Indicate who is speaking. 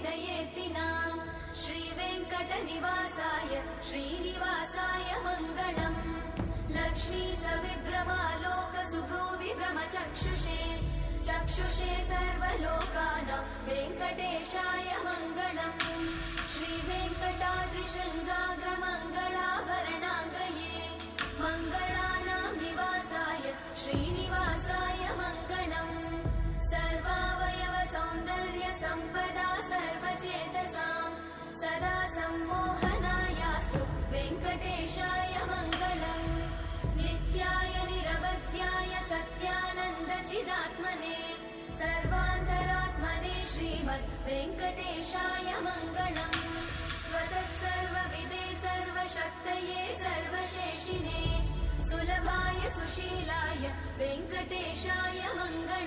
Speaker 1: हृदयेत्तिना श्रीवेङ्कटनिवासाय श्रीनिवासाय मङ्गलम् लक्ष्मी सविभ्रमालोकसुभ्रूविभ्रमचक्षुषे चक्षुषे सर्वलोकानां वेङ्कटेशाय मङ्गलम् श्रीवेङ्कटाद्रिशृङ्गाग्रमङ्गलाभरणाङ्गये मङ्गलानां निवासाय श्रीनिवासाय मङ्गलम् सर्वावयव सौन्दर्य सम्पदा सर्वचेतसां सदा सम्मोहनायास्तु वेङ्कटेशाय मङ्गलम् नित्याय निरवध्याय सत्यानन्दचिदात्मने सर्वान्तरात्मने श्रीमद् वेङ्कटेशाय मङ्गलम् स्वतः सर्वविदे सर्वशक्तये सर्वशेषिने सुलभाय सुशीलाय वेङ्कटेशाय मङ्गलम्।